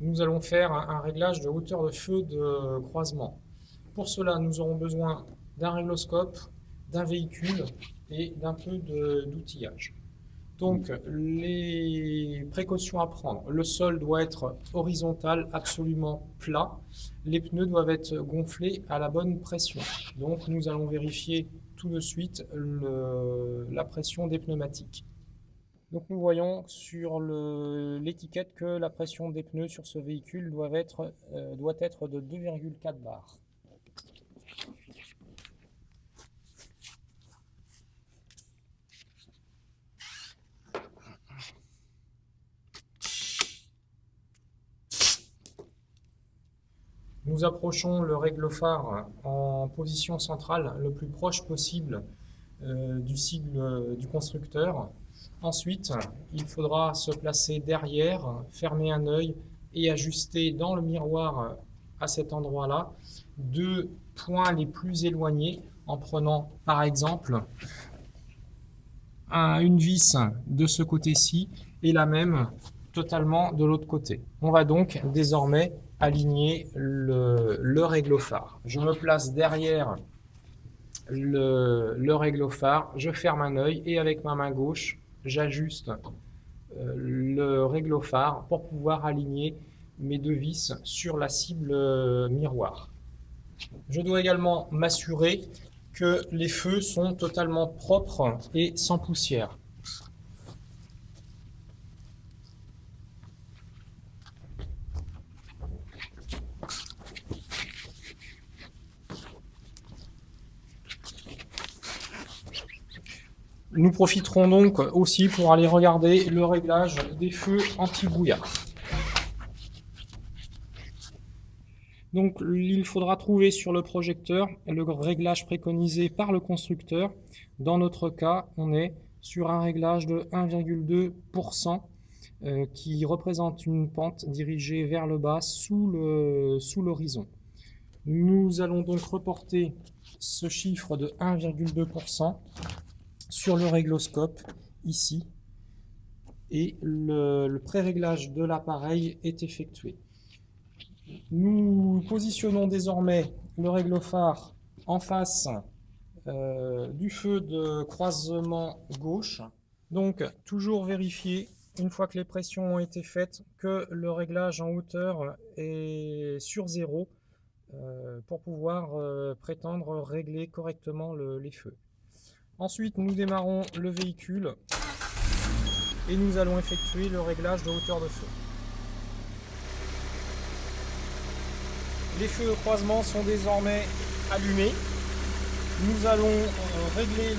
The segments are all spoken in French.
nous allons faire un réglage de hauteur de feu de croisement. Pour cela, nous aurons besoin d'un régloscope, d'un véhicule et d'un peu d'outillage. Donc, les précautions à prendre. Le sol doit être horizontal, absolument plat. Les pneus doivent être gonflés à la bonne pression. Donc, nous allons vérifier tout de suite la pression des pneumatiques. Donc, nous voyons sur l'étiquette que la pression des pneus sur ce véhicule doit être de 2,4 bars. Nous approchons le règle-phare en position centrale, le plus proche possible du sigle du constructeur. Ensuite, il faudra se placer derrière, fermer un œil et ajuster dans le miroir à cet endroit-là deux points les plus éloignés en prenant par exemple une vis de ce côté-ci et la même totalement de l'autre côté. On va donc désormais aligner le réglophare. Je me place derrière le réglophare, je ferme un œil et avec ma main gauche, j'ajuste le réglophare pour pouvoir aligner mes deux vis sur la cible miroir. Je dois également m'assurer que les feux sont totalement propres et sans poussière. Nous profiterons donc aussi pour aller regarder le réglage des feux anti-brouillard. Donc il faudra trouver sur le projecteur le réglage préconisé par le constructeur. Dans notre cas, on est sur un réglage de 1,2% qui représente une pente dirigée vers le bas sous l'horizon. Nous allons donc reporter ce chiffre de 1,2% sur le régloscope ici et le pré-réglage de l'appareil est effectué. Nous positionnons désormais le réglophare en face du feu de croisement gauche. Donc toujours vérifier, une fois que les pressions ont été faites, que le réglage en hauteur est sur 0 pour pouvoir prétendre régler correctement les feux. Ensuite, nous démarrons le véhicule et nous allons effectuer le réglage de hauteur de feu. Les feux de croisement sont désormais allumés. Nous allons régler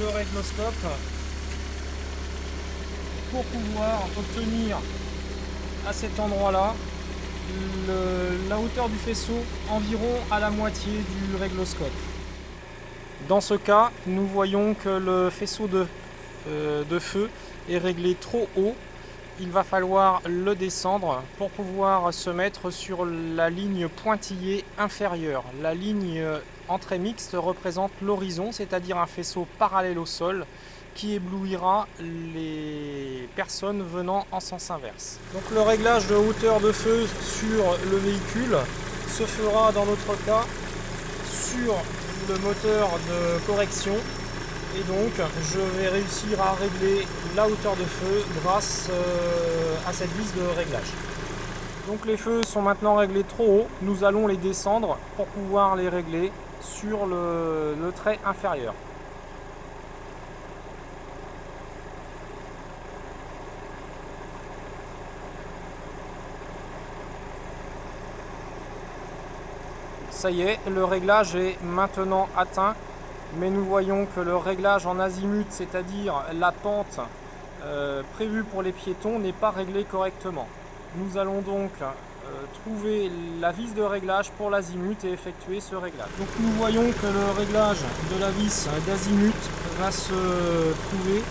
le régloscope pour pouvoir obtenir à cet endroit-là la hauteur du faisceau environ à la moitié du régloscope. Dans ce cas, nous voyons que le faisceau de feu est réglé trop haut. Il va falloir le descendre pour pouvoir se mettre sur la ligne pointillée inférieure. La ligne entrée mixte représente l'horizon, c'est-à-dire un faisceau parallèle au sol qui éblouira les personnes venant en sens inverse. Donc le réglage de hauteur de feu sur le véhicule se fera dans notre cas sur le moteur de correction. Et donc je vais réussir à régler la hauteur de feu grâce à cette vis de réglage. Donc les feux sont maintenant réglés trop haut, nous allons les descendre pour pouvoir les régler sur le trait inférieur. Ça y est, le réglage est maintenant atteint. Mais nous voyons que le réglage en azimut, c'est-à-dire la pente prévue pour les piétons, n'est pas réglé correctement. Nous allons donc trouver la vis de réglage pour l'azimut et effectuer ce réglage. Donc nous voyons que le réglage de la vis d'azimut va se trouver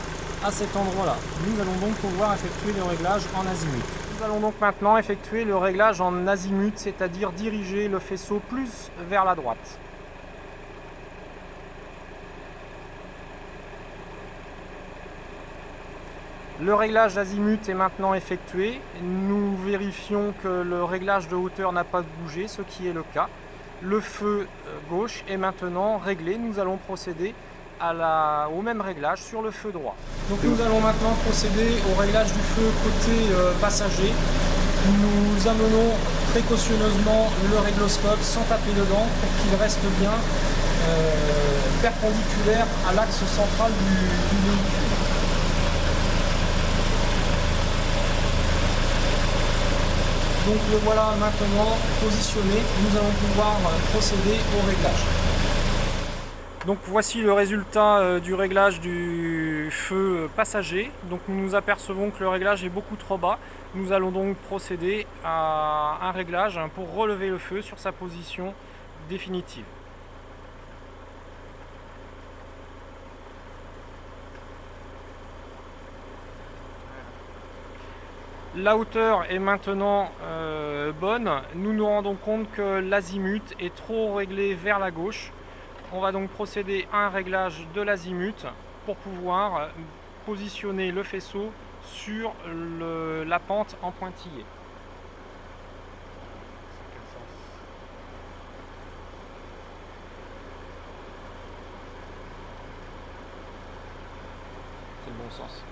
à cet endroit-là. Nous allons donc pouvoir effectuer le réglage en azimut. Nous allons donc maintenant effectuer le réglage en azimut, c'est-à-dire diriger le faisceau plus vers la droite. Le réglage azimut est maintenant effectué. Nous vérifions que le réglage de hauteur n'a pas bougé, ce qui est le cas. Le feu gauche est maintenant réglé. Nous allons procéder au même réglage sur le feu droit. Donc nous allons maintenant procéder au réglage du feu côté passager. Nous amenons précautionneusement le régloscope sans taper dedans pour qu'il reste bien perpendiculaire à l'axe central du véhicule. Donc le voilà maintenant positionné, nous allons pouvoir procéder au réglage. Donc voici le résultat du réglage du feu passager. Donc nous nous apercevons que le réglage est beaucoup trop bas. Nous allons donc procéder à un réglage pour relever le feu sur sa position définitive. La hauteur est maintenant bonne. Nous nous rendons compte que l'azimut est trop réglé vers la gauche. On va donc procéder à un réglage de l'azimut pour pouvoir positionner le faisceau sur la pente en pointillé. C'est le bon sens.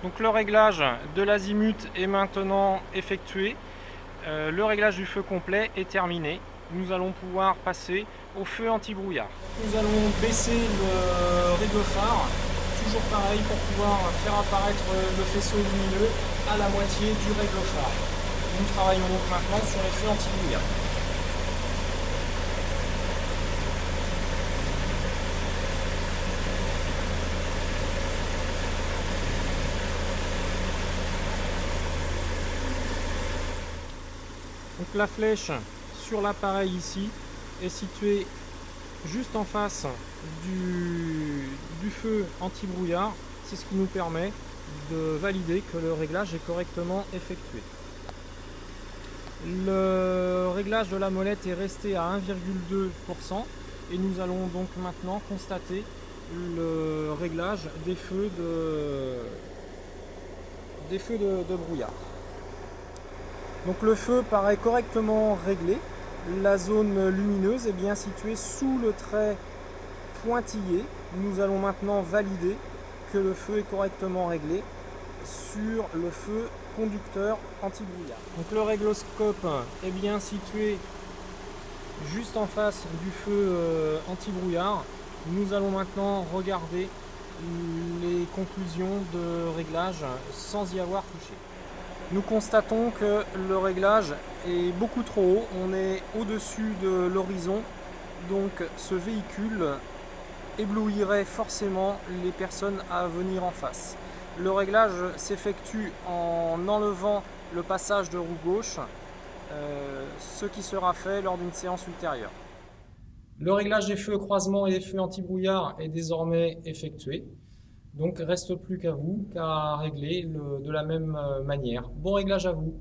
Donc le réglage de l'azimut est maintenant effectué. Le réglage du feu complet est terminé. Nous allons pouvoir passer au feu anti-brouillard. Nous allons baisser le rideau phare, toujours pareil pour pouvoir faire apparaître le faisceau lumineux à la moitié du rideau phare. Nous travaillons donc maintenant sur les feux anti-brouillard. Donc la flèche sur l'appareil ici est située juste en face du feu anti-brouillard. C'est ce qui nous permet de valider que le réglage est correctement effectué. Le réglage de la molette est resté à 1,2% et nous allons donc maintenant constater le réglage des feux de brouillard. Donc le feu paraît correctement réglé. La zone lumineuse est bien située sous le trait pointillé. Nous allons maintenant valider que le feu est correctement réglé sur le feu conducteur anti-brouillard. Donc le régloscope est bien situé juste en face du feu anti-brouillard. Nous allons maintenant regarder les conclusions de réglage sans y avoir touché. Nous constatons que le réglage est beaucoup trop haut, on est au-dessus de l'horizon, donc ce véhicule éblouirait forcément les personnes à venir en face. Le réglage s'effectue en enlevant le passage de roue gauche, ce qui sera fait lors d'une séance ultérieure. Le réglage des feux croisement et des feux anti-brouillard est désormais effectué. Donc reste plus qu'à vous qu'à régler de la même manière. Bon réglage à vous!